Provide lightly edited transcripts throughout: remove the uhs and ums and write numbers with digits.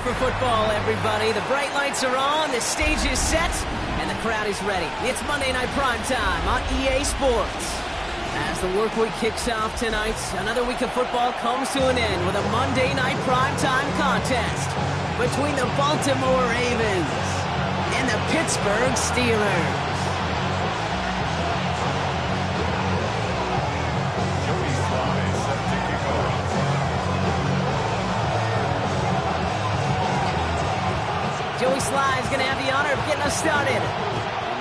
for football, everybody. The bright lights are on, the stage is set, and the crowd is ready. It's Monday Night Primetime on EA Sports. As the work week kicks off tonight, another week of football comes to an end with a Monday Night Primetime contest between the Baltimore Ravens and the Pittsburgh Steelers. Joey Sly is going to have the honor of getting us started.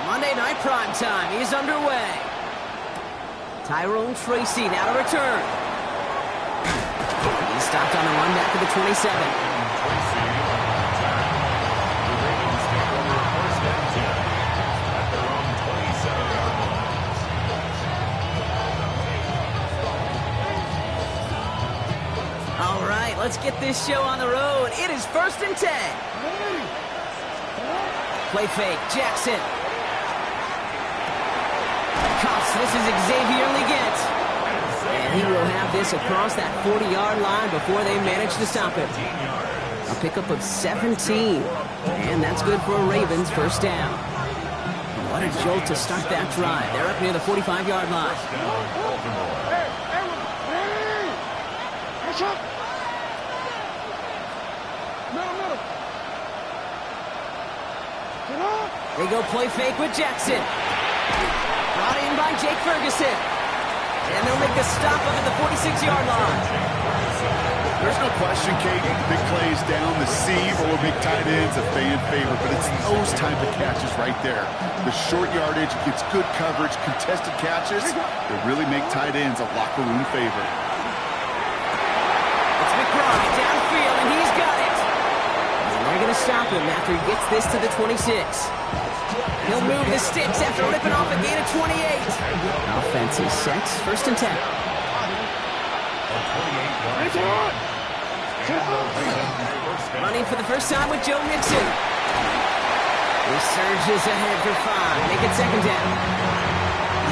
Monday Night Primetime is underway. Tyrone Tracy now to return. He's stopped on a run back at the 27. All right, let's get this show on the road. It is 1st and 10. Play fake, Jackson. Cuffs, this is Xavier Legette. And he will have this across that 40-yard line before they manage to stop it. A pickup of 17. And that's good for a Ravens first down. What a jolt to start that drive. They're up near the 45-yard line. They go play fake with Jackson. Brought in by Jake Ferguson. And they'll make a stop up at the 46-yard line. There's no question, Kate, big plays down the seam or big tight ends, a fan favorite, but it's those type of catches right there. The short yardage gets good coverage, contested catches that really make tight ends a locker room favorite. It's McBride downfield, and he's got it. And they're going to stop him after he gets this to the 26. He'll move the sticks after ripping off a gain of 28. Offense is set. 1st and 10. Running for the first time with Joe Mixon. He surges ahead for 5. Make it 2nd down.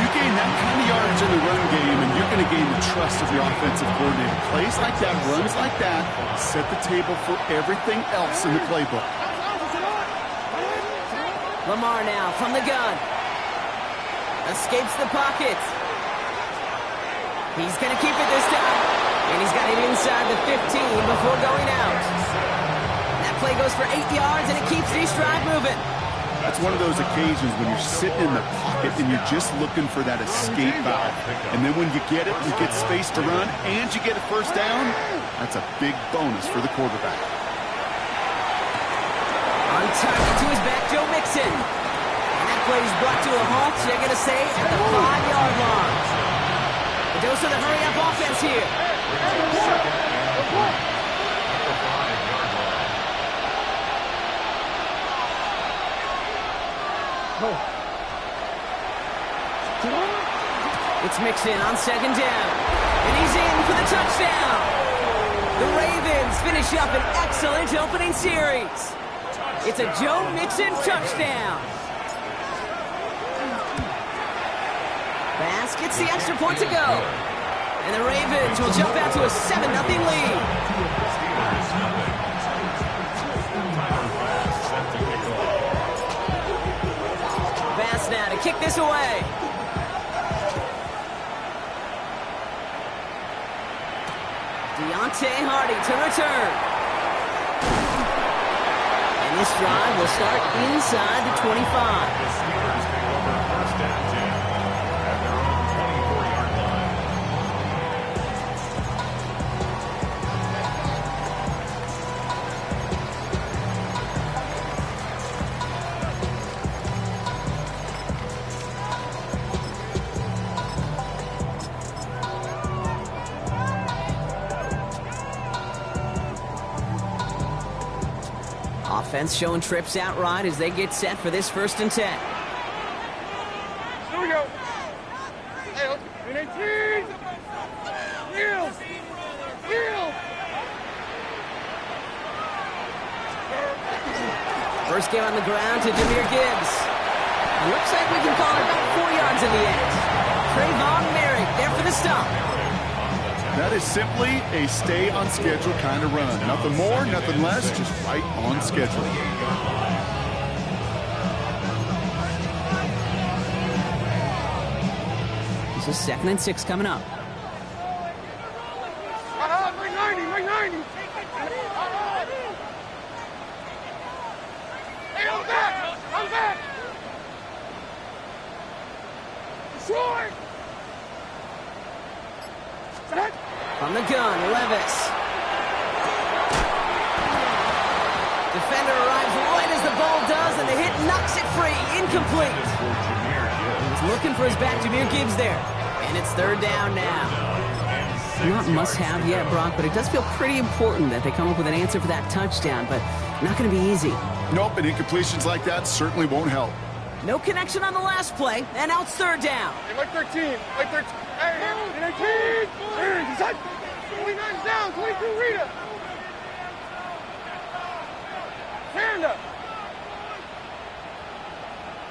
You gain that kind of yardage in the run game, and you're going to gain the trust of the offensive coordinator. Plays like that, runs like that, set the table for everything else in the playbook. Lamar now from the gun. Escapes the pocket. He's going to keep it this time. And he's got it inside the 15 before going out. That play goes for 8 yards, and it keeps the stride moving. That's one of those occasions when you're sitting in the pocket and you're just looking for that escape valve. And then when you get it, you get space to run, and you get a first down, that's a big bonus for the quarterback. On target to his back, Joe Mixon. And that play is brought to a halt, they're going to say, at the 5-yard line. A dose of the hurry-up offense here. It's Mixon on 2nd down. And he's in for the touchdown. The Ravens finish up an excellent opening series. It's a Joe Mixon touchdown. Bass gets the extra point to go. And the Ravens will jump out to a 7-0 lead. Bass now to kick this away. Deontay Hardy to return. And this drive will start inside the 25. Offense showing trips outright as they get set for this 1st and 10. Here we go. Hey, Yield. First game on the ground to Jahmyr Gibbs. Looks like we can call it about 4 yards in the end. Trayvon Merrick there for the stop. That is simply a stay on schedule kind of run. Nothing more, nothing less, just right on schedule. This is 2nd and 6 coming up. Right 90, right 90. Hey, I'm back. I'm back. Short. Set. From the gun, Levis. Defender arrives right as the ball does, and the hit knocks it free. Incomplete. He was looking for his back, Jahmyr Gibbs there. And it's 3rd down now. Not must-have yet, Brock, but it does feel pretty important that they come up with an answer for that touchdown, but not going to be easy. Nope, and incompletions like that certainly won't help. No connection on the last play, and now it's 3rd down. Hey, like 13. Like 13. Hey, 19. 29's down. 22, Rita. Panda.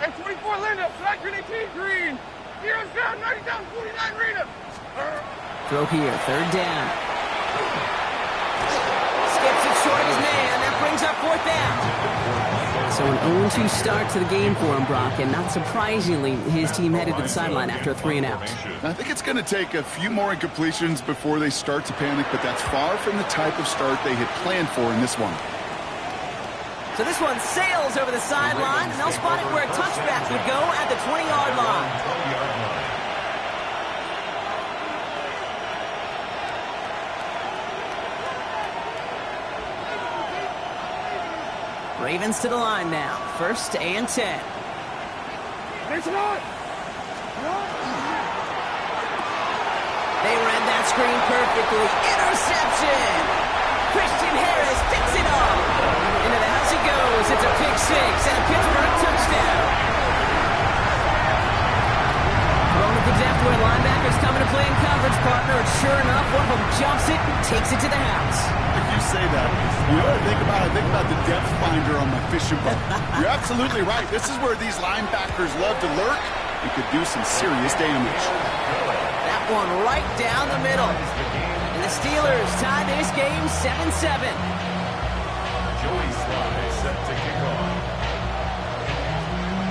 Hey, 24, Linda. Flag 18, Green. Heroes down. 90 down. 49, Rita. Throw here, 3rd down. Skips it short of his man. That brings up 4th down. So an 0-2 start to the game for him, Brock, and not surprisingly, his team headed to the sideline after a 3-and-out. I think it's going to take a few more incompletions before they start to panic, but that's far from the type of start they had planned for in this one. So this one sails over the sideline, and they'll spot it where a touchback would go at the 20-yard line. Ravens to the line now. 1st and 10. It's not. They read that screen perfectly. Interception! Christian Harris picks it up. Into the house he goes. It's a pick 6 and a Pittsburgh touchdown. Thrown at the depth where linebackers coming to play in coverage, partner. And sure enough, one of them jumps it and takes it to the house. If you say that, you know what I think about? I think about the depth finder on my fishing boat. You're absolutely right. This is where these linebackers love to lurk. It could do some serious damage. That one right down the middle. And the Steelers tie this game 7-7. Joey Slye set to kick off.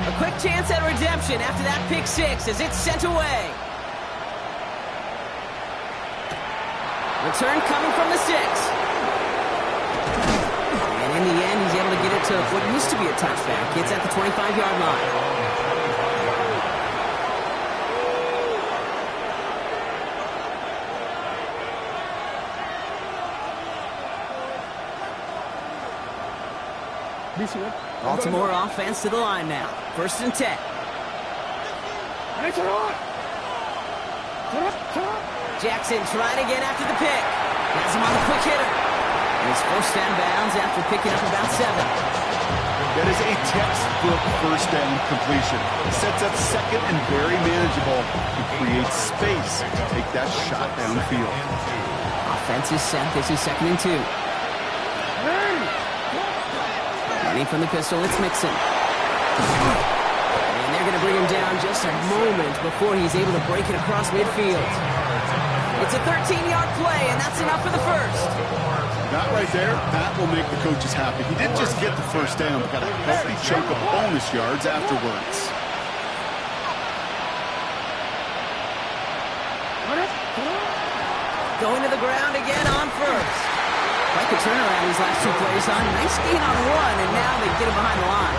A quick chance at redemption after that pick 6 as it's sent away. Return coming from the 6. And in the end, he's able to get it to what used to be a touchback. It's at the 25-yard line. Baltimore offense to the line now. 1st and 10. Jackson trying to get after the pick. Has him on the quick hitter. And he's forced down bounds after picking up about 7. That is a textbook 1st down completion. Sets up 2nd and very manageable and creates space to take that shot downfield. Offense is set. This is 2nd and 2. Running from the pistol, it's Mixon. And they're going to bring him down just a moment before he's able to break it across midfield. It's a 13-yard play, and that's enough for the 1st. That right there, that will make the coaches happy. He didn't just get the 1st down, but got a healthy chunk of bonus yards afterwards. Going to the ground again on 1st. Quite the turnaround these last 2 plays on. Nice gain on 1, and now they get him behind the line.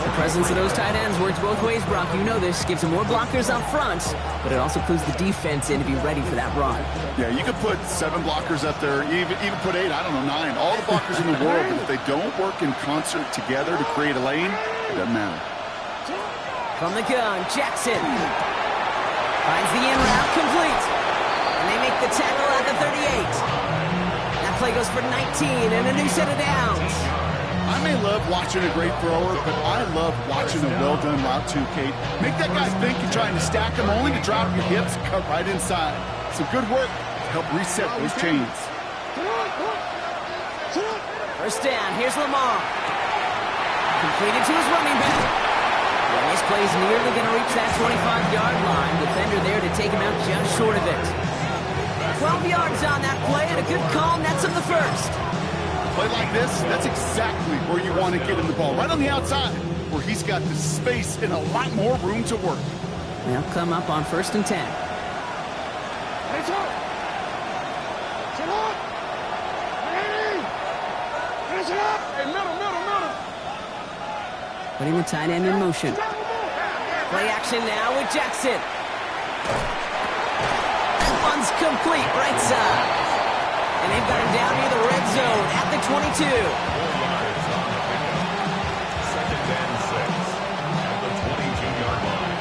The presence of those tight ends works both ways, Brock. You know this. Gives them more blockers up front, but it also clues the defense in to be ready for that run. Yeah, you could put 7 blockers up there, even put 8, I don't know, 9. All the blockers in the world, but if they don't work in concert together to create a lane, it doesn't matter. From the gun, Jackson. Finds the in route complete. And they make the tackle at the 38. Play goes for 19 and a new set of downs. I may love watching a great thrower, but I love watching a well-done route too, Kate. Make that guy think you're trying to stack him only to drop your hips, cut right inside. Some good work to help reset those chains. 1st down, here's Lamar. Completed to his running back. And this play's nearly going to reach that 25-yard line. Defender there to take him out just short of it. 12 yards on that play, and a good call nets him the first. Play like this, that's exactly where you want to get him the ball. Right on the outside, where he's got the space and a lot more room to work. They'll come up on 1st and 10. Hey, Chuck. Sit up. Hey. Finish it up. Hey, middle. Putting the tight end in motion. Play action now with Jackson. That one's complete, right side. And they've got him down near the red zone at the 22. 2nd and 6 at the 22-yard line.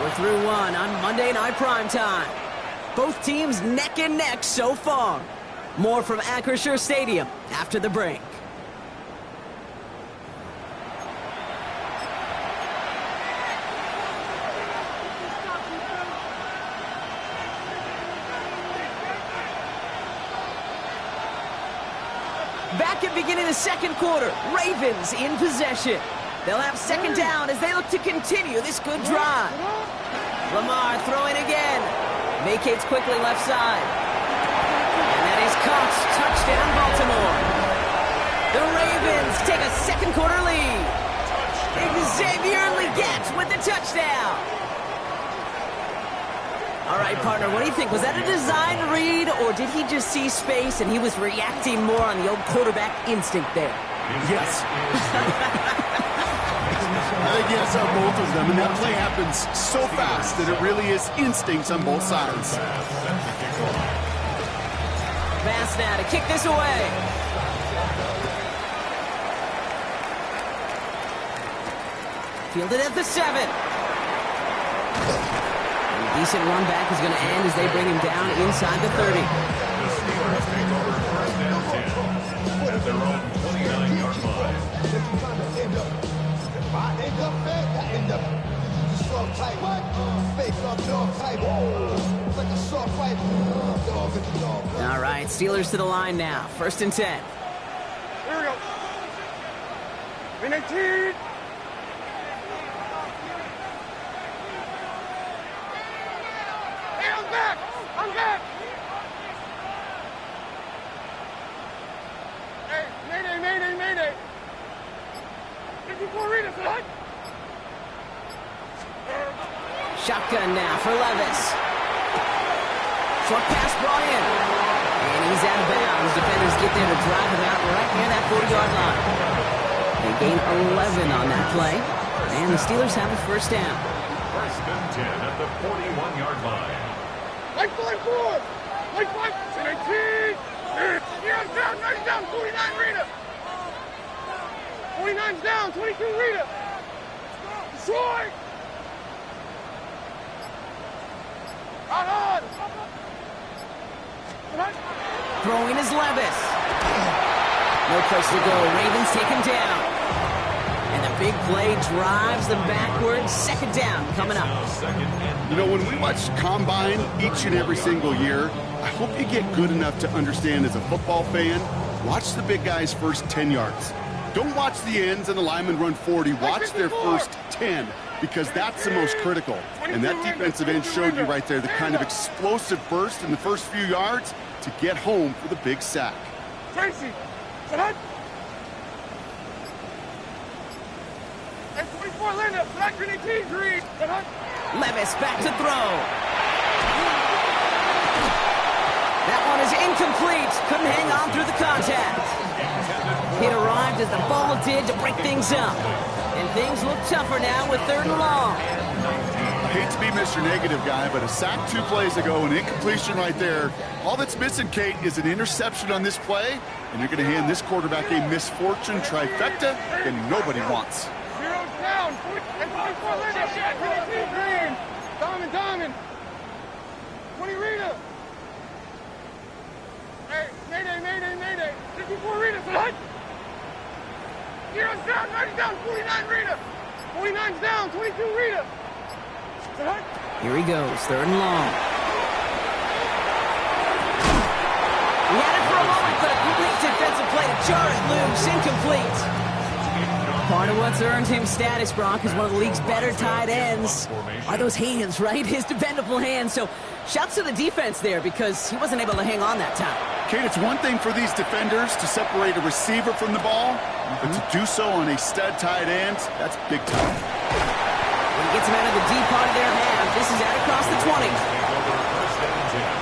We're through one on Monday Night Primetime. Both teams neck and neck so far. More from Acrisure Stadium after the break. Back at beginning of the 2nd quarter, Ravens in possession. They'll have 2nd down as they look to continue this good drive. Lamar throwing again. Vacates quickly left side. And that is caught. Touchdown, Baltimore. The Ravens take a 2nd quarter lead. Xavier Legette with the touchdown. All right, partner, what do you think? Was that a design read, or did he just see space and he was reacting more on the old quarterback instinct there? Yes. I think yes on both of them, and that play happens so fast that it really is instincts on both sides. Pass now to kick this away. Fielded at the 7. A decent run back is going to end as they bring him down inside the 30. The Steelers take over 1st and 10 at their own 29-yard line. All right, Steelers to the line now. 1st and 10. Here we go. In 18. Hey, I'm back. Hey, mayday. 54 Rita, son. Shotgun now for Levis. Short pass brought in. And he's out of bounds. Defenders get there to drive him out right near that 40-yard line. They gain 11 on that play. And the Steelers have a 1st down. 1st and 10 at the 41-yard line. Like 5-4. Like 5. 18. Here I'm down. 90 down. 49 Rita. 49's down. 22 Rita. Destroy. On. Throwing is Levis. No place to go. Ravens take him down. And the big play drives them backwards. 2nd down coming up. You know, when we watch Combine each and every single year, I hope you get good enough to understand as a football fan, watch the big guys' first 10 yards. Don't watch the ends and the linemen run 40. Watch their first 10, because that's the most critical. And that defensive end showed you right there the kind of explosive burst in the first few yards to get home for the big sack. Tracy, set up. And 24 Linda, flat green 18 green. Set up. Levis back to throw. That one is incomplete. Couldn't hang on through the contact. It arrived as the ball did to break things up. And things look tougher now with 3rd and long. I hate to be Mr. Negative guy, but a sack 2 plays ago, an incompletion right there. All that's missing, Kate, is an interception on this play, and you're going to hand this quarterback a misfortune trifecta that nobody wants. 0 down. And 24 Linda, flat green 18 green. Diamond. 20 Rita. Hey, mayday. 54 Rita, set up. 0's down, 90 down, 49 Rita. 49's down, 22 Rita. Here he goes, 3rd and long. He had it for a moment, but a complete defensive play to jar it loose. Incomplete. Part of what's earned him status, Brock, is one of the league's better tight ends. Are those hands, right? His dependable hands. So shouts to the defense there because he wasn't able to hang on that time. Kate, it's one thing for these defenders to separate a receiver from the ball, but to do so on a stud tight end, that's big time. When he gets him out of the deep part of their half, this is out across the 20. First down and 10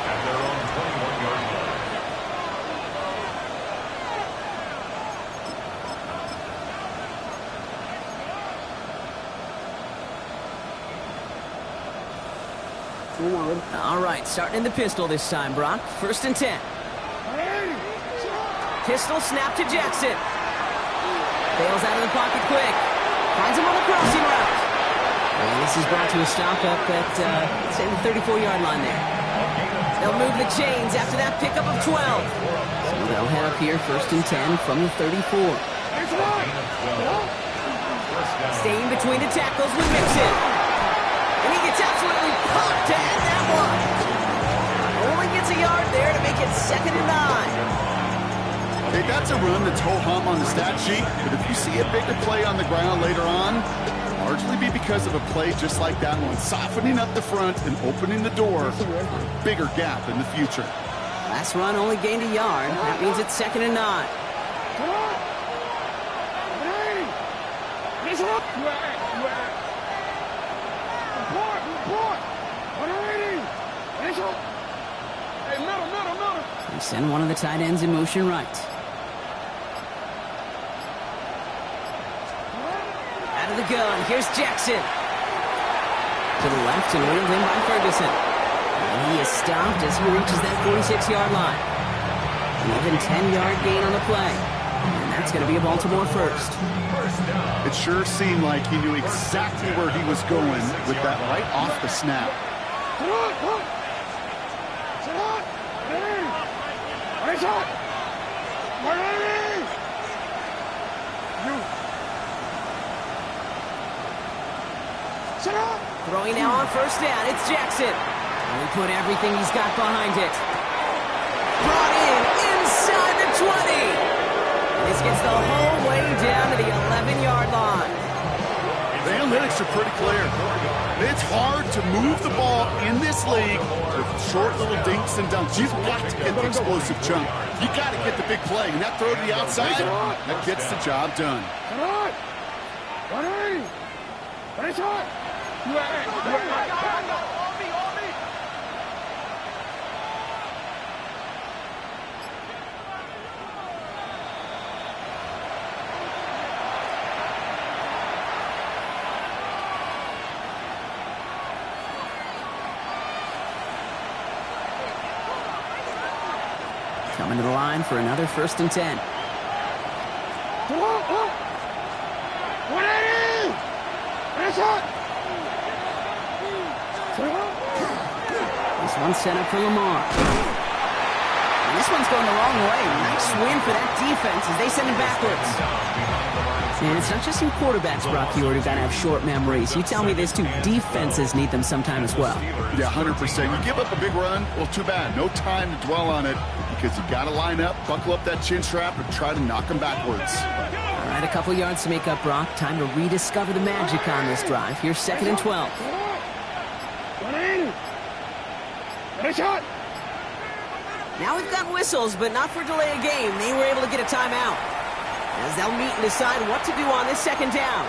at their own 21-yard line. All right, starting in the pistol this time, Brock. First and 10. Pistol snap to Jackson. Bails out of the pocket quick. Finds him on the crossing route. And this is brought to a stop up at, say, the 34-yard line there. They'll move the chains after that pickup of 12. So they'll head up here, first and 10 from the 34. Staying between the tackles with Mixon. And he gets absolutely popped to end that one. Only gets a yard there to make it 2nd and 9. Hey, that's a run that's ho-hum on the stat sheet, but if you see a bigger play on the ground later on, largely be because of a play just like that one, softening up the front and opening the door for a bigger gap in the future. Last run only gained a yard. That means it's 2nd and 9. They send one of the tight ends in motion right. Out of the gun, here's Jackson. To the left and wheeled in by Ferguson. And he is stopped as he reaches that 46-yard line. An even 10-yard gain on the play. And that's going to be a Baltimore first. It sure seemed like he knew exactly where he was going with that right off the snap. Throwing now on first down, it's Jackson. And he put everything he's got behind it. Brought in inside the 20. And this gets the whole way down to the 11-yard line. The analytics are pretty clear. It's hard to move the ball in this league with short little dinks and dunks. You've got to get the explosive jump. You got to get the big play. And that throw to the outside, that gets the job done. Coming to the line for another first and 10. This one's set up for Lamar. And this one's going the wrong way. Nice win for that defense as they send it backwards. And it's not just you quarterbacks, Brock Huard, who got to have short memories. You tell me this too. Defenses need them sometime as well. Yeah, 100%. You give up a big run, well, too bad. No time to dwell on it because you got to line up, buckle up that chin strap, and try to knock them backwards. All right, a couple yards to make up, Brock. Time to rediscover the magic on this drive. Here's 2nd and 12. Now we've got whistles, but not for delay of game. They were able to get a timeout as they'll meet and decide what to do on this 2nd down.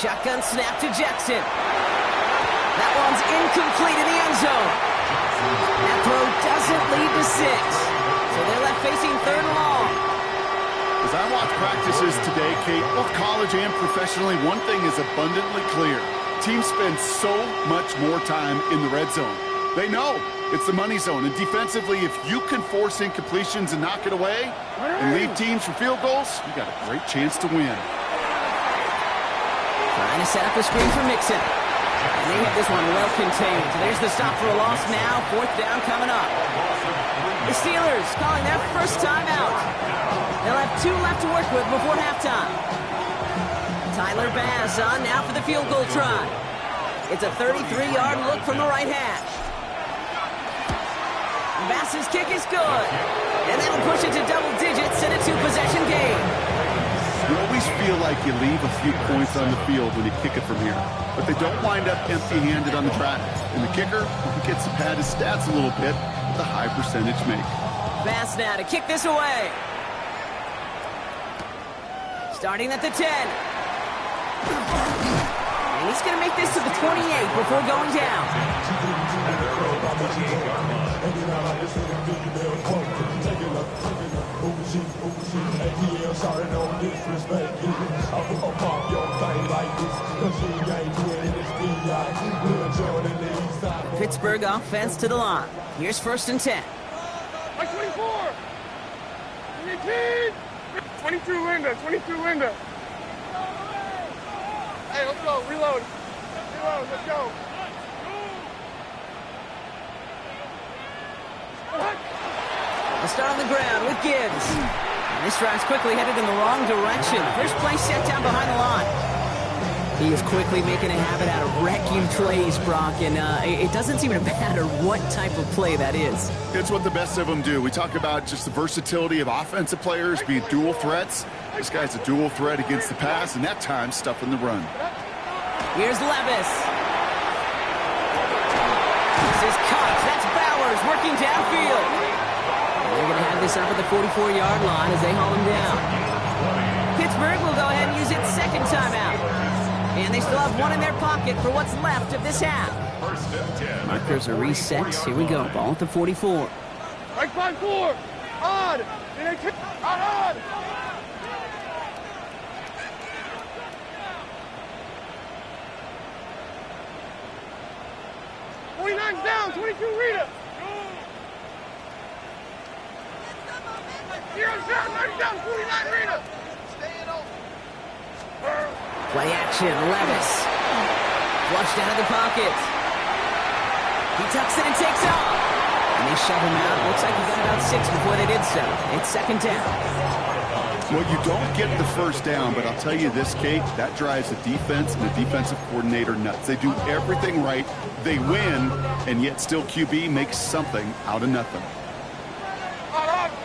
Shotgun snap to Jackson. That one's incomplete in the end zone. That throw doesn't lead to 6. So they're left facing 3rd and long. As I watch practices today, Kate, both college and professionally, one thing is abundantly clear. Teams spend so much more time in the red zone. They know it's the money zone. And defensively, if you can force incompletions and knock it away and leave teams for field goals, you got a great chance to win. Trying to set up a screen for Mixon. And they have this one well contained. So there's the stop for a loss now. 4th down coming up. The Steelers calling their first time out. They'll have 2 left to work with before halftime. Tyler Bass on now for the field goal try. It's a 33-yard look from the right hash. Bass's kick is good. And that'll push it to double digits in a 2-possession game. You always feel like you leave a few points on the field when you kick it from here. But they don't wind up empty-handed on the track. And the kicker gets to pad his stats a little bit with a high percentage make. Bass now to kick this away. Starting at the 10. And he's going to make this to the 28 before going down. Pittsburgh offense to the line. Here's 1st and 10. 24. 22 Linda. 22 Linda. Hey, let's go. Reload. Let's go. They'll start on the ground with Gibbs. And this drive's quickly headed in the wrong direction. First play set down behind the line. He is quickly making a habit out of wrecking plays, Brock, and it doesn't seem to matter what type of play that is. It's what the best of them do. We talk about just the versatility of offensive players being dual threats. This guy's a dual threat against the pass, and that time stuffing the run. Here's Levis. This is Cox. That's Bowers working downfield. And they're going to have this up at the 44-yard line as they haul him down. Pittsburgh will go ahead and use its 2nd timeout. And they still have 1 in their pocket for what's left of this half. Markers are reset. Here we go. Ball at the 44. Right side 4. Odd. And they kick. Odd. 29's down. 22 Rita. Hero's down. 90 down. 49 Rita. Staying over. Play action, Levis. Flushed out of the pocket. He tucks it and takes off. And they shove him out. Looks like he got about 6 before they did so. It's 2nd down. Well, you don't get the 1st down, but I'll tell you this, Kate, that drives the defense and the defensive coordinator nuts. They do everything right. They win, and yet still QB makes something out of nothing.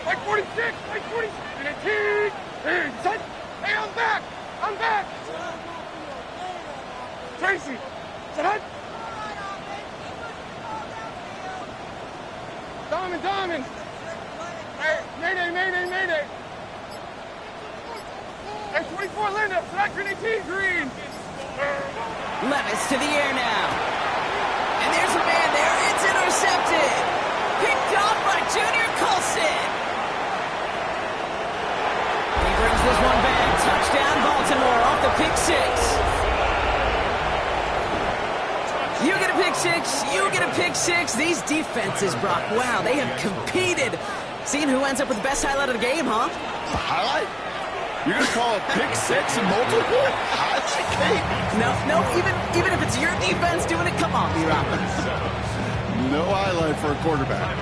Like 46, like 46. Hey, I'm back. Tracy, set. Diamond. Hey, mayday. Hey, 24 Linda, set Green 18, Green. Levis to the air now. And there's a man there. It's intercepted. Picked off by Junior Colson. He brings this one back. Touchdown, Baltimore off the pick 6. You get a pick 6. You get a pick 6. These defenses, Brock, wow, they have competed. Seeing who ends up with the best highlight of the game, huh? A highlight? You're going to call a pick 6 and multiple? Highlight, Kate? No, even if it's your defense doing it, come on, B-Rob. No highlight for a quarterback.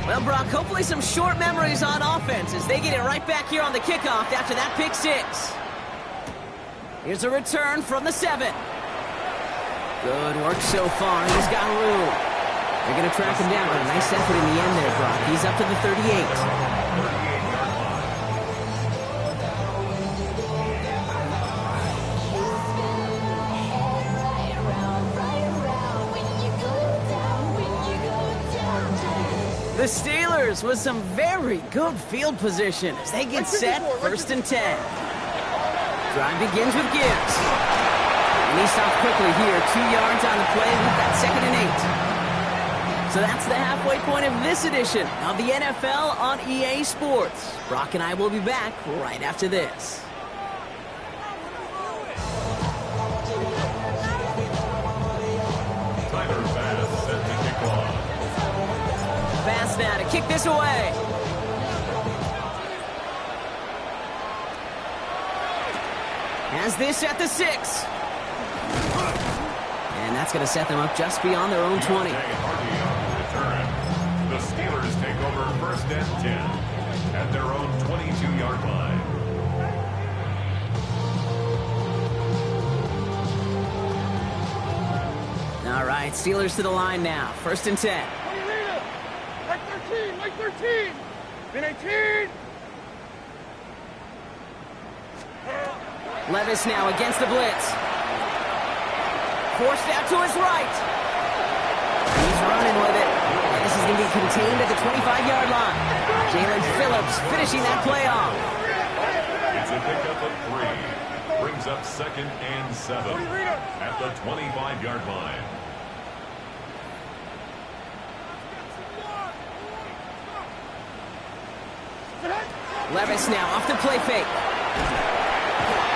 Well, Brock, hopefully some short memories on offense as they get it right back here on the kickoff after that pick 6. Here's a return from the 7. Good work so far. He's got room. They're going to track him down, but a nice effort in the end there, Brock. He's up to the 38. The Steelers with some very good field position as they get set, 1st and 10. Drive begins with Gibbs. And he stops quickly here, 2 yards on the play. We've got 2nd and 8. So that's the halfway point of this edition of the NFL on EA Sports. Brock and I will be back right after this. Tyler Bass set to kick off. Bass now to kick this away. Has this at the 6. And that's going to set them up just beyond their own 20. The the Steelers take over first and 10 at their own 22-yard line. All right, Steelers to the line now. First and 10. Like 13, like 13. Then 18. Levis now against the blitz. Forced out to his right. He's running with it. And this is going to be contained at the 25-yard line. Jalen Phillips finishing that play off. It's a pickup of 3. Brings up second and 7 at the 25-yard line. Levis now off the play fake.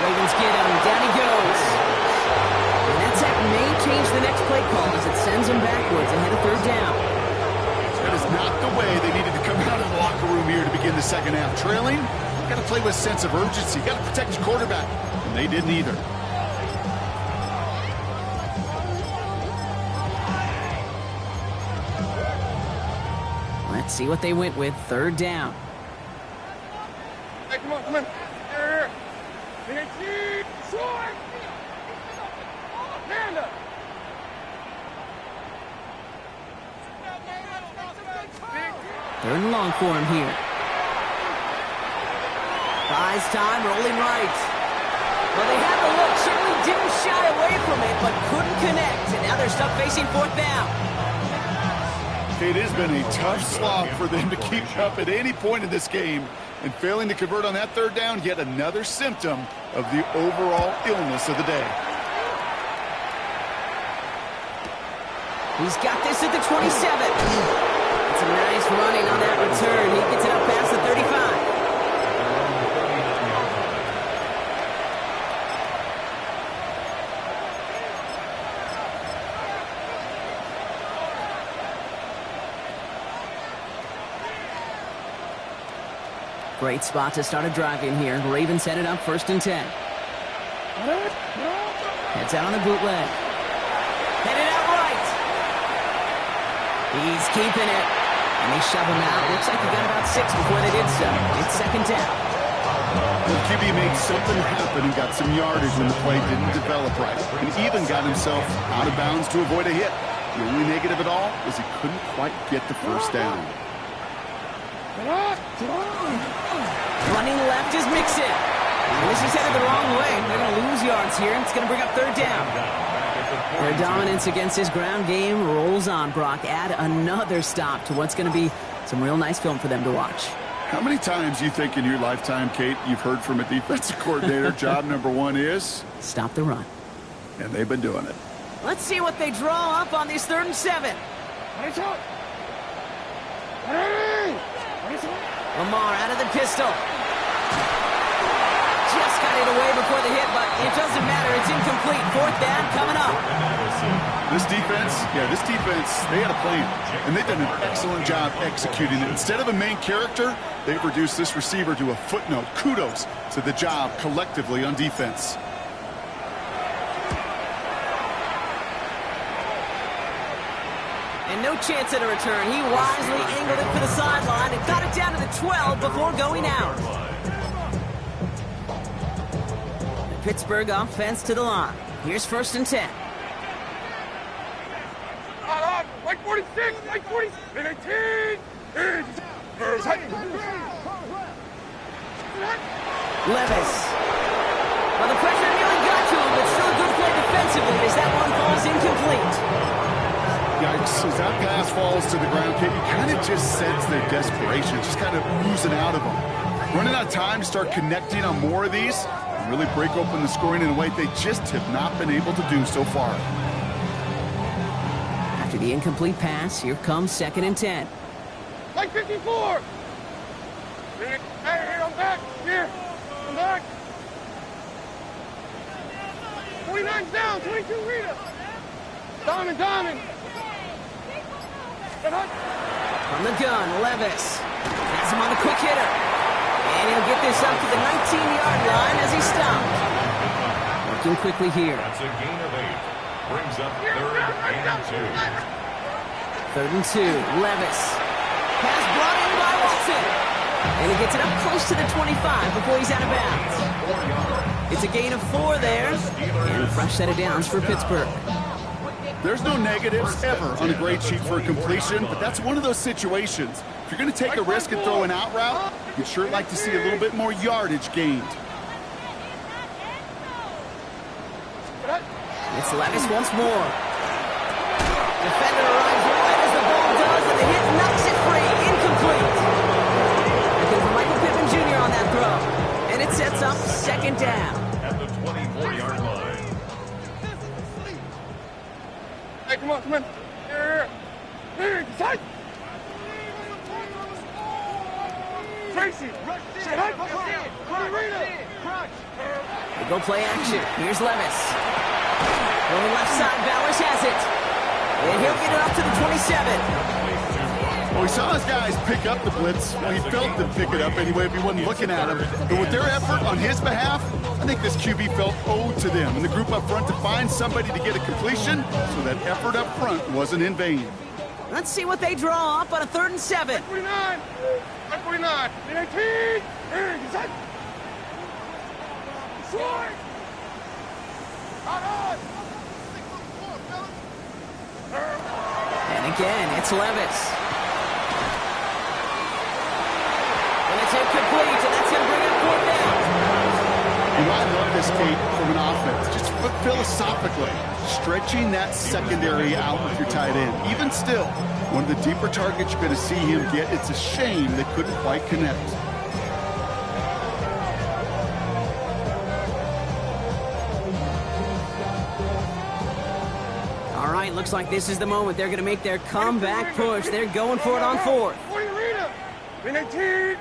Ravens get him. Down he goes. And that tech may change the next play call as it sends him backwards ahead of third down. That is not the way they needed to come out of the locker room here to begin the second half. Trailing, you got to play with a sense of urgency. You got to protect your quarterback. And they didn't either. Let's see what they went with. Third down. Hey, come on, come on. Here. Then 18. Short. Panda. Third and long for him here. Buys time, rolling right. Well, they had the look, certainly didn't shy away from it, but couldn't connect. And now they're stuck facing fourth down. It has been a tough slog for them to keep up at any point in this game. And failing to convert on that third down, yet another symptom of the overall illness of the day. He's got this at the 27. It's a nice running on that return. He gets it up past the 35. Great spot to start a drive in here. Ravens headed up first and 10. Heads out on the bootleg. Headed out right. He's keeping it. And they shove him out. Looks like he got about 6 before they did so. It's second down. The QB made something happen and got some yardage when the play didn't develop right. And even got himself out of bounds to avoid a hit. The only negative at all was he couldn't quite get the first down. Running left is Mixon. This is headed the wrong way. They're going to lose yards here, and it's going to bring up third down. Their dominance against this ground game rolls on, Brock. Add another stop to what's going to be some real nice film for them to watch. How many times do you think in your lifetime, Kate, you've heard from a defensive coordinator, job number 1 is? Stop the run. And they've been doing it. Let's see what they draw up on this 3rd and 7. Lamar out of the pistol. Just got it away before the hit, but it doesn't matter. It's incomplete. Fourth down coming up. This defense, they had a plan, and they've done an excellent job executing it. Instead of a main character, they've reduced this receiver to a footnote. Kudos to the job collectively on defense. And no chance at a return. He wisely angled it for the sideline and got it down to the 12 before going out. The Pittsburgh offense to the line. Here's first and 10. Like 46, like 40, then 18. Levis. Well, the pressure nearly got to him, but still a good play defensively as that one falls incomplete. Yikes, as that pass falls to the ground, Kate, you kind of just sense their desperation, just kind of oozing out of them. Running out of time to start connecting on more of these and really break open the scoring in a way they just have not been able to do so far. After the incomplete pass, here comes second and 10. Like 54. Hey, I'm back. Here, I'm back. 29's down, 22 Rita. Diamond. From the gun, Levis has him on a quick hitter. And he'll get this up to the 19-yard line as he stopped. Working quickly here. That's a gain of 8. Brings up 3rd and 2. 3rd and 2, Levis. Pass brought in by Watson. And he gets it up close to the 25 before he's out of bounds. It's a gain of 4 there. And a fresh set of downs for Pittsburgh. There's no negatives ever on a grade sheet for a completion, but that's one of those situations. If you're going to take a risk and throw an out route, you'd sure like to see a little bit more yardage gained. It's Levis once more. Defender arrives right as the ball does, and the hit knocks it free. Incomplete. Looking for Michael Pittman Jr. on that throw. And it sets up second down. At the 24-yard line. Hey, come on, come on. Here, side. Tracy, They go play action. Here's Levis. Going left side, Bowers has it. And he'll get it up to the 27. Well, we saw his guys pick up the blitz. Well, he felt them pick it up anyway if he wasn't looking at him. But with their effort on his behalf, I think this QB felt owed to them and the group up front to find somebody to get a completion, so that effort up front wasn't in vain. Let's see what they draw up on a 3rd and 7. 49, 49, 19, here, side. Short. And again, it's Levis. And it's incomplete, and that's going to bring up 4th down. You know, I love this, Kate, from an offense. Just philosophically, stretching that secondary out with your tight end. Even still, one of the deeper targets you're going to see him get. It's a shame they couldn't quite connect. All right, looks like this is the moment. They're going to make their comeback push. They're going for it on 4th. 40, Rita. 19.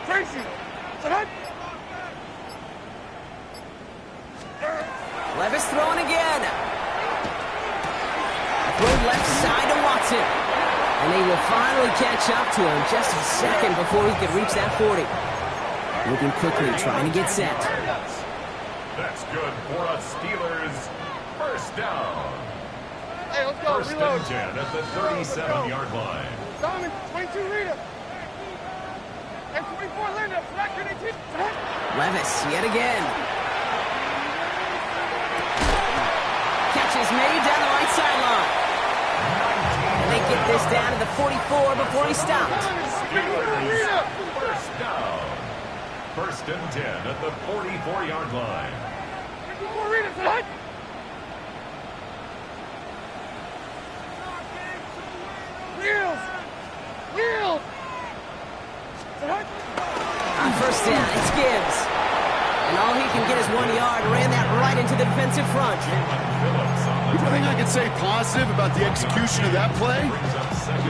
Tracy, Levis throwing again. Throw left side to Watson. And they will finally catch up to him just a second before he could reach that 40. Moving quickly, trying to get set. That's good for a Steelers first down. Hey, let's go. First Reload. and 10 at the 37-yard line. Diamond, 22, Rita. And 24, Linda. Flat 18. Levis, yet again. Catch is made down the right sideline. And they get this down to the 44 before he stopped. Steelers first down. First and 10 at the 44-yard line. 24, Rita. Flat. Wheels. Wheels. On first down, it's Gibbs. And all he can get is 1 yard. Ran that right into the defensive front. The thing I could say positive about the execution of that play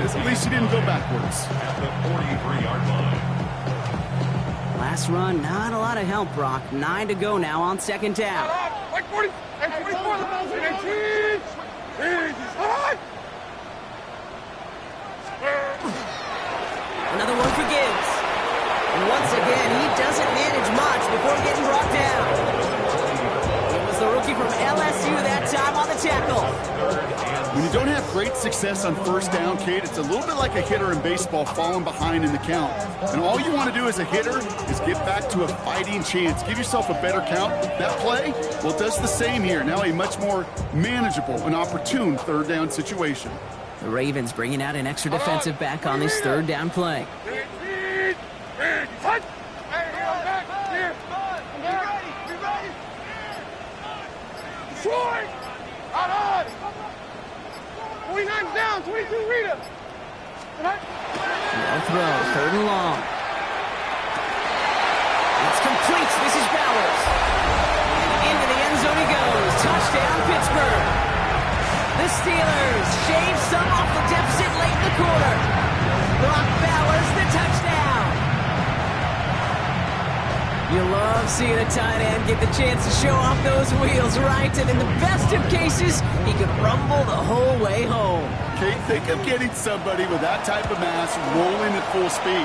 is at least he didn't go backwards. At the 43-yard line. Last run, not a lot of help, Brock. 9 to go now on second down. Like 40. And 24. 19. Another one for Gibbs. And once again, he doesn't manage much before getting brought down. It was the rookie from LSU that time on the tackle. When you don't have great success on first down, Kate, it's a little bit like a hitter in baseball falling behind in the count. And all you want to do as a hitter is get back to a fighting chance. Give yourself a better count. That play, well, it does the same here. Now a much more manageable and opportune third down situation. The Ravens bringing out an extra defensive back on this third down play. Short! Out on! 49 down, 22 Rita! No throw, 3rd and long. It's complete. This is Bowers. Into the end zone he goes. Touchdown, Pittsburgh. The Steelers shave some off the deficit late in the quarter. Brock Bowers, the touchdown. You love seeing a tight end get the chance to show off those wheels, right? And in the best of cases, he could rumble the whole way home. Kate, think of getting somebody with that type of mass rolling at full speed.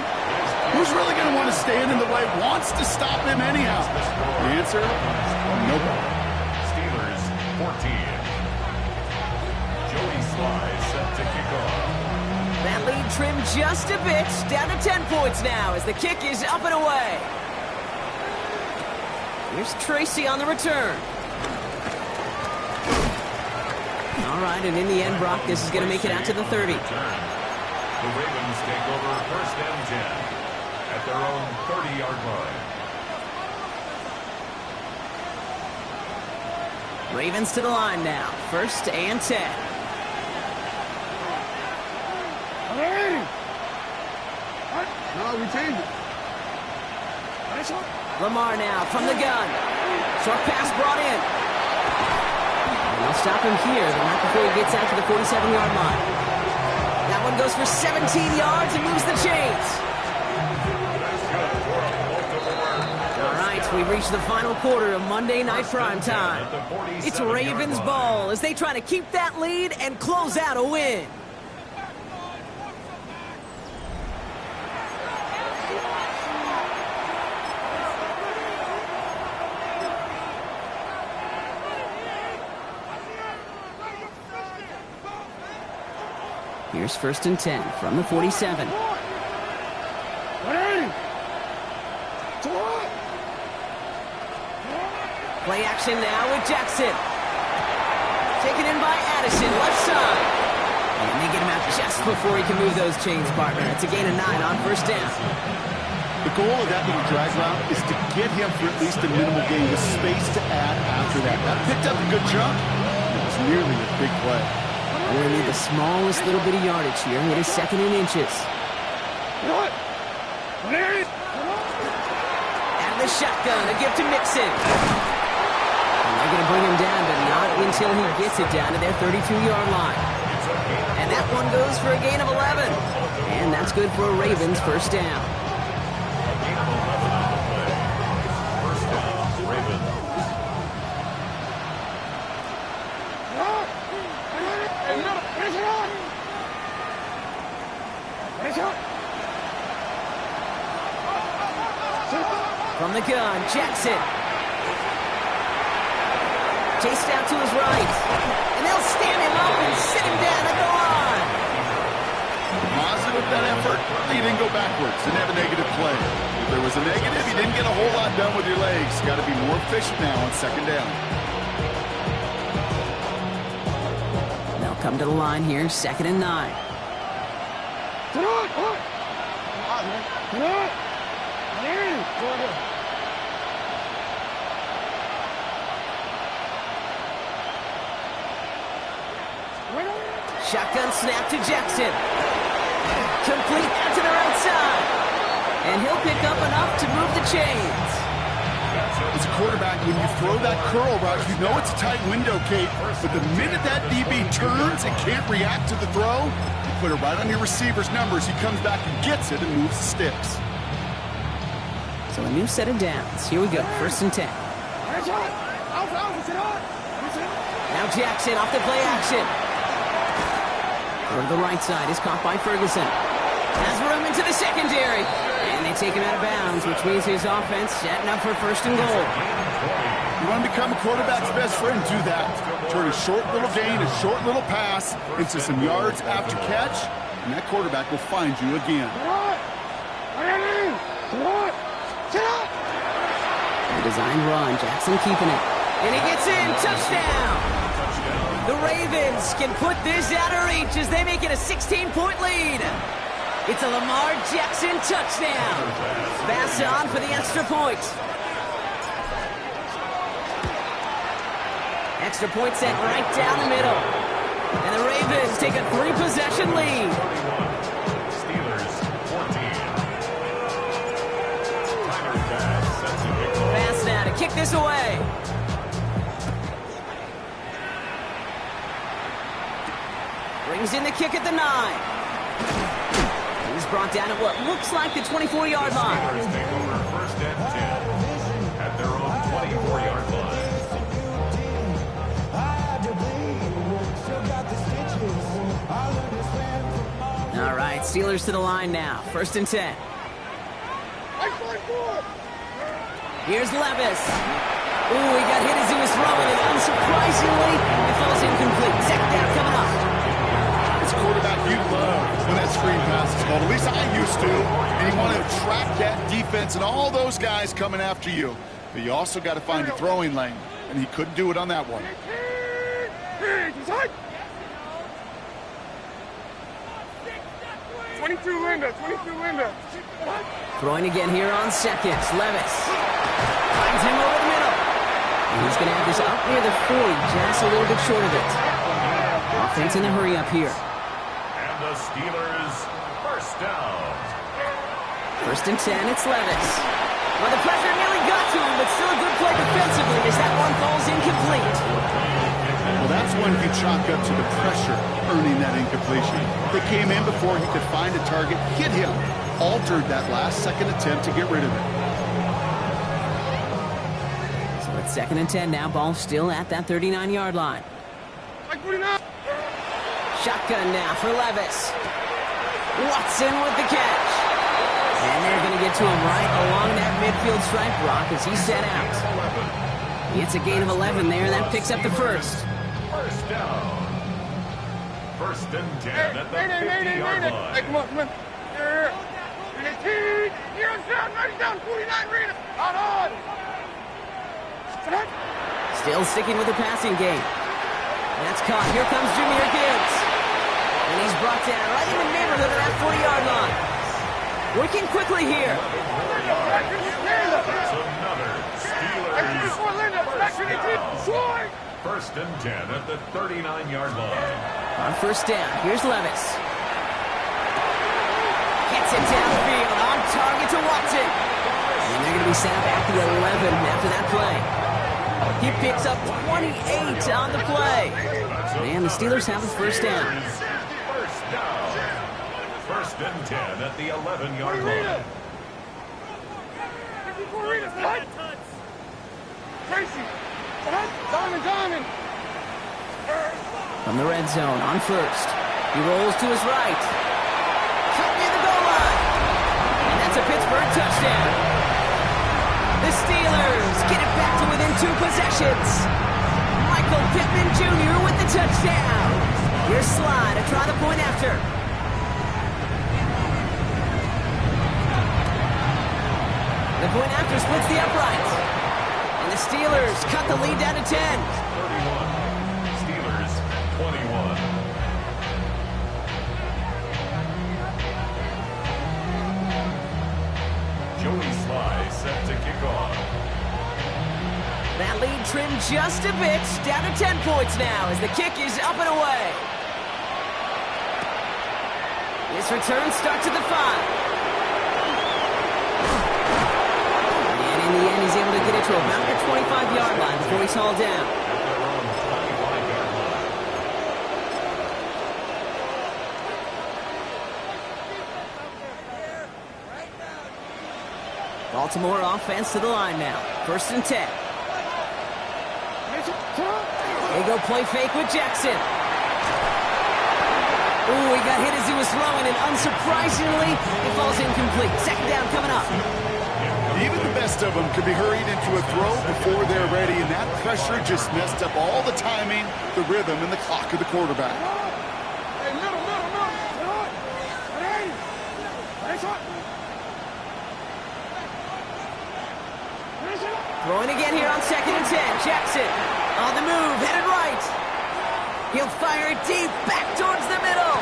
Who's really going to want to stand in the way, wants to stop him anyhow? The answer, nobody. Steelers Joey Sly set to kick off. That lead trimmed just a bit, down to 10 points now as the kick is up and away. Here's Tracy on the return. All right, and in the end, Brock, this is going to make it out to the 30. The Ravens take over first and 10 at their own 30-yard line. Ravens to the line now, first and 10. No, we changed it. Lamar now from the gun. Short pass brought in. And they'll stop him here, but not before he gets out to the 47-yard line. That one goes for 17 yards and moves the chains. All right, we've reached the final quarter of Monday Night Primetime. It's Ravens ball as they try to keep that lead and close out a win. Here's first and 10 from the 47. Play action now with Jackson. Taken in by Addison, left side. And they get him out just before he can move those chains, partner. It's a gain of 9 on first down. The goal of that little drag route is to get him for at least a minimal gain with space to add after that. That picked up a good chunk. It was nearly a big play. They need the smallest little bit of yardage here. It is second in inches. Out of the shotgun, a gift to Mixon. And they're going to bring him down, but not until he gets it down to their 32-yard line. And that one goes for a gain of 11. And that's good for a Ravens first down. First down, Ravens. From the gun, Jackson. Chased out to his right. And they'll stand him up and sit him down at the line. Positive with that effort. You didn't go backwards. Didn't have a negative play. If there was a negative, you didn't get a whole lot done with your legs. Got to be more efficient now on second down. They'll come to the line here, second and 9. Shotgun snap to Jackson. Complete out to the right side. And he'll pick up enough to move the chains. As a quarterback, when you throw that curl route, you know it's a tight window, Kate. But the minute that DB turns and can't react to the throw, you put it right on your receiver's numbers. He comes back and gets it and moves the sticks. So a new set of downs. Here we go, first and 10. Now Jackson off the play action. Over to the right side is caught by Ferguson. Has room into the secondary. And they take him out of bounds, which means his offense setting up for first and goal. You want to become a quarterback's best friend, do that. Turn a short little gain, a short little pass into some yards after catch, and that quarterback will find you again. The design run, Jackson keeping it. And he gets in, touchdown! The Ravens can put this out of reach as they make it a 16-point lead. It's a Lamar Jackson touchdown. Pass on for the extra point. Extra point set right down the middle. And the Ravens take a 3-possession lead. Steelers 14. Tyler Bass sets a kick off. Pass now to kick this away. Brings in the kick at the 9. He's brought down at what looks like the 24-yard line. Steelers take over first and 10 at their own 24-yard line. All right, Steelers to the line now. First and 10. Here's Levis. Ooh, he got hit as he was throwing, and unsurprisingly, it falls incomplete. Second down coming up. It's a quarterback you love when that screen pass is called. At least I used to. And you want to track that defense and all those guys coming after you. But you also got to find the throwing lane. And he couldn't do it on that one. 22 Linda. Throwing again here on seconds. Levis finds him over the middle. And he's going to have this up near the 40, just a little bit short of it. Offense in a hurry up here. And the Steelers first down. First and 10, it's Levis. Well, the pressure nearly got to him, but still a good play defensively as that one falls incomplete. Well, that's one you chalk up to the pressure earning that incompletion. They came in before he could find a target, hit him, altered that last second attempt to get rid of it. So it's second and 10 now. Ball still at that 39-yard line. Shotgun now for Levis. Watson with the catch. And they're going to get to him right along that midfield stripe, Brock, as he's set out. It's a gain of 11 there. That picks up the first. First down. First and 10 at the 50-yard line. Hey, come on. Here. 18. Heroes down, 49, Rita. On. Still sticking with the passing game. That's caught. Here comes Jahmyr Gibbs. And he's brought down right in the neighborhood of that 40-yard line. Working quickly here. It's another Steelers. First and 10 at the 39-yard line. On first down, here's Levis. Gets it downfield, on target to Watson. And they're going to be set up at the 11 after that play. He picks up 28 on the play. And the Steelers have a first down. First down. First and 10 at the 11-yard line. Tracy. Diamond. From the red zone, on first. He rolls to his right. Cut near the goal line. And that's a Pittsburgh touchdown. The Steelers get it back to within 2 possessions. Michael Pittman Jr. with the touchdown. Here's Slye to try the point after. The point after splits the upright. And the Steelers cut the lead down to 10. 31. Steelers 21. Joey Slye set to kick off. That lead trimmed just a bit, down to 10 points now as the kick is up and away. This return starts at the 5. And in the end, he's able to get it to about the 25-yard line before he's hauled down. Baltimore offense to the line now. First and 10. They go play fake with Jackson. Ooh, he got hit as he was throwing, and unsurprisingly, it falls incomplete. Second down coming up. Even the best of them could be hurried into a throw before they're ready, and that pressure just messed up all the timing, the rhythm, and the clock of the quarterback. Throwing again here on second and 10. Jackson on the move, headed right. He'll fire it deep, back towards the middle.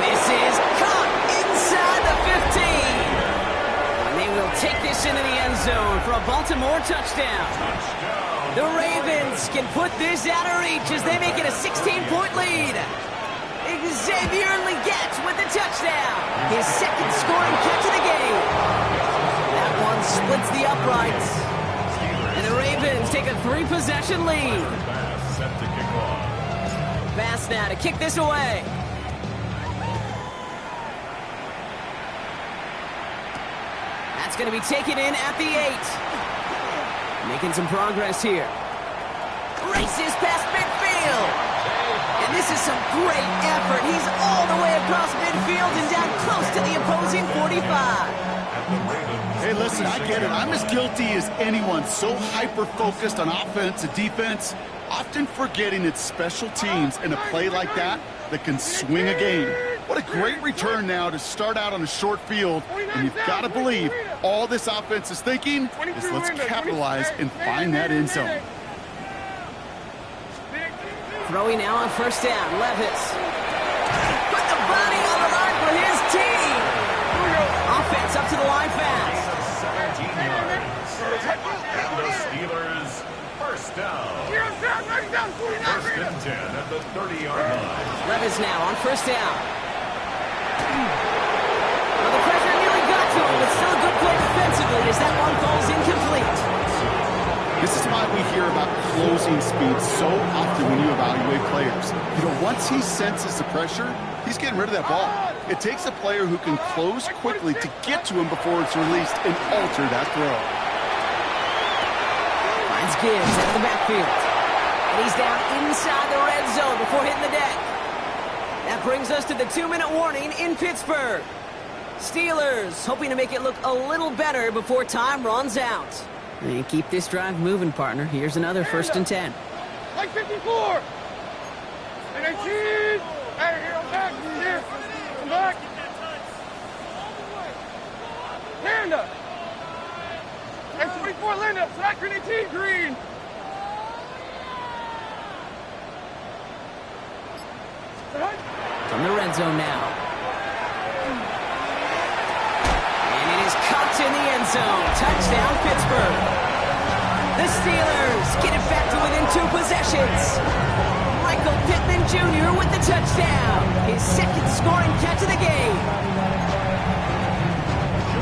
This is caught inside the 15. And they will take this into the end zone for a Baltimore touchdown. The Ravens can put this out of reach as they make it a 16-point lead. Xavier Legette with the touchdown. His second scoring catch of the game. That one splits the uprights. And the Ravens take a 3-possession lead. Bass set to kick off. Bass now to kick this away. That's going to be taken in at the 8. Making some progress here. Races past midfield. And this is some great effort. He's all the way across midfield and down close to the opposing 45. The Ravens. Hey, listen, I get it. I'm as guilty as anyone. So hyper-focused on offense and defense, often forgetting it's special teams in a play like that can swing a game. What a great return now to start out on a short field. And you've got to believe all this offense is thinking is let's capitalize and find that end zone. Throwing now on first down. Levis. Put the body on the line for his team. Offense up to the line fast. 17 yards. And the Steelers first down. First and 10 at the 30-yard line. Levis now on first down. Well, the pressure nearly got to him, but still a good play defensively as that one falls incomplete. This is why we hear about closing speed so often when you evaluate players. You know, once he senses the pressure, he's getting rid of that ball. It takes a player who can close quickly to get to him before it's released and alter that throw. Finds Gibbs out of the backfield. And he's down inside the red zone before hitting the deck. That brings us to the 2-minute warning in Pittsburgh. Steelers hoping to make it look a little better before time runs out. And keep this drive moving, partner. Here's another first and 10. Like 54. And 18. Hey, here, I'm back. Here. I'm back. Panda. And 24, Linda. Sack green 18, green. From the red zone now. And it is caught in the end zone. Touchdown, Pittsburgh. The Steelers get it back to within 2 possessions. Michael Pittman Jr. with the touchdown. His second scoring catch of the game.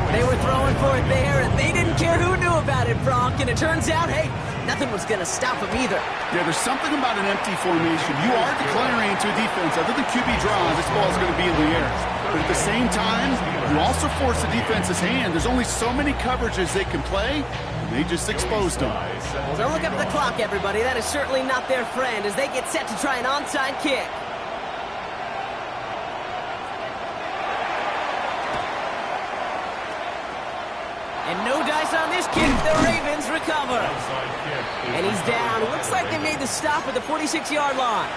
They were throwing for it there, and they didn't care who knew about it, Bronk. And it turns out, hey, nothing was going to stop him either. Yeah, there's something about an empty formation. You are declaring to a defense, other than QB draw, this ball is going to be in the air. But at the same time, you also force the defense's hand. There's only so many coverages they can play, and they just exposed them. Well, don't look up at the clock, everybody. That is certainly not their friend as they get set to try an onside kick. And no dice on this kick. The Ravens recover. And he's down. Looks like they made the stop at the 46-yard line.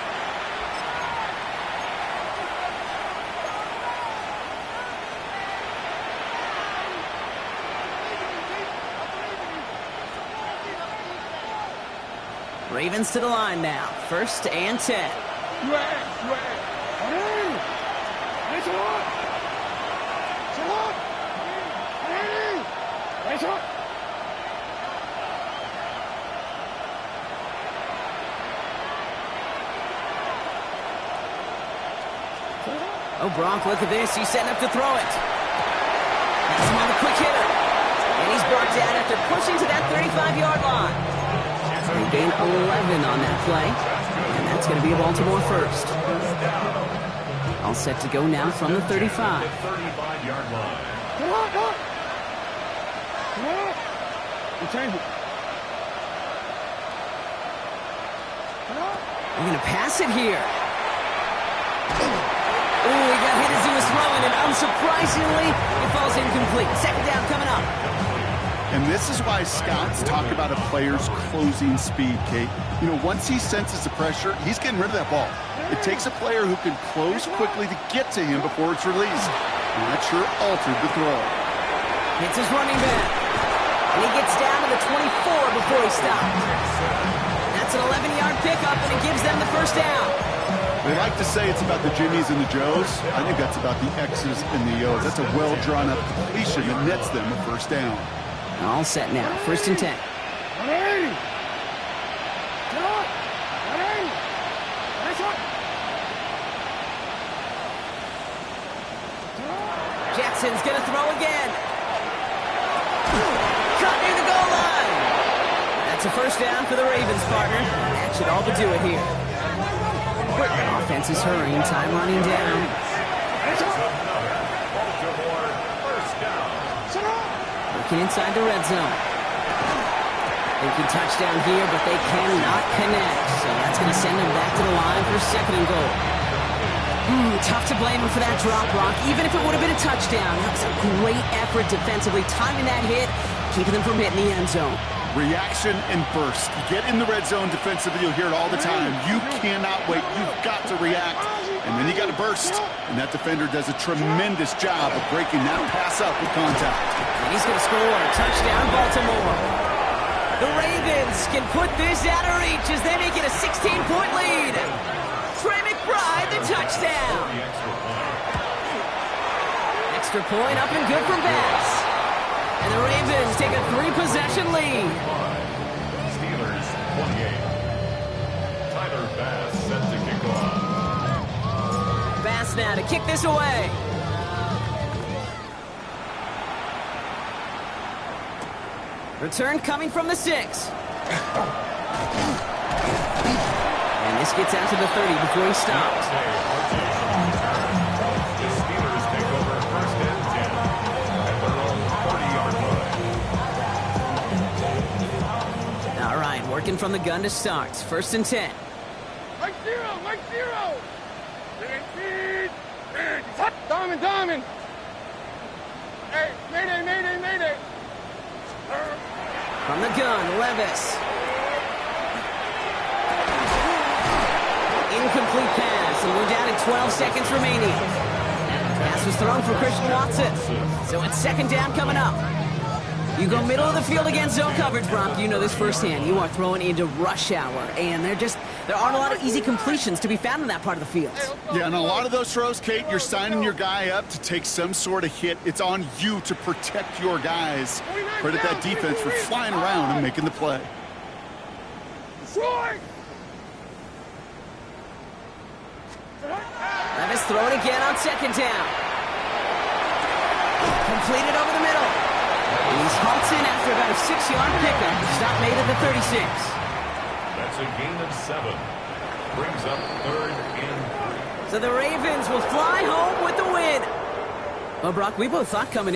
Ravens to the line now. First and 10. Oh, Bronk, look at this. He's setting up to throw it. That's him on the quick hitter. And he's brought down after pushing to that 35-yard line. They gain 11 on that play. And that's going to be a Baltimore first. All set to go now from the 35. 35-yard line. Come on, come on. Come on. You change it. Come on. They're going to pass it here. Oh, he got hit as he was throwing, and unsurprisingly, it falls incomplete. Second down coming up. And this is why scouts talk about a player's closing speed, Kate. You know, once he senses the pressure, he's getting rid of that ball. It takes a player who can close quickly to get to him before it's released. And that sure altered the throw. Hits his running back. And he gets down to the 24 before he stopped. That's an 11-yard pickup, and it gives them the first down. They like to say it's about the Jimmies and the Joes. I think that's about the X's and the O's. That's a well-drawn-up completion that nets them a first down. All set now. First and 10. 180. Get on. 180. Nice one. Jackson's going to throw again. Caught near the goal line. That's a first down for the Ravens, partner. That should all but do it here. Offense is hurrying. Time running down. Working inside the red zone. They can touchdown here, but they cannot connect. So that's going to send them back to the line for second and goal. Tough to blame him for that drop, Brock, even if it would have been a touchdown. That was a great effort defensively, timing that hit, keeping them from hitting the end zone. Reaction and burst. You get in the red zone defensively, you'll hear it all the time. You cannot wait. You've got to react. And then you got to burst. And that defender does a tremendous job of breaking that pass up with contact. And he's going to score. Touchdown, Baltimore. The Ravens can put this out of reach as they make it a 16-point lead. Trey McBride, the touchdown. Extra point up and good for Bass. And the Ravens take a 3-possession lead. Steelers 28. Tyler Bass set to kick off. Bass now to kick this away. Return coming from the 6. And this gets out to the 30 before he stops. The Steelers take over first and 10 at their own 30-yard line. All right, working from the gun to start. First and 10. Mike zero. Diamond. Hey, mayday. From the gun, Levis. Incomplete pass, and we're down at 12 seconds remaining. Pass was thrown for Christian Watson. So it's second down coming up. You go middle of the field against zone coverage, Brock. You know this firsthand. You are throwing into rush hour, and there aren't a lot of easy completions to be found in that part of the field. Yeah, and a lot of those throws, Kate, you're signing your guy up to take some sort of hit. It's on you to protect your guys. Credit that defense for flying around and making the play. Levis throwing again on second down. Completed over the middle. And he's halts in after about a 6-yard pickup. Stop made at the 36. That's a gain of 7. Brings up third and 3. So the Ravens will fly home with the win. Well, Brock, we both thought coming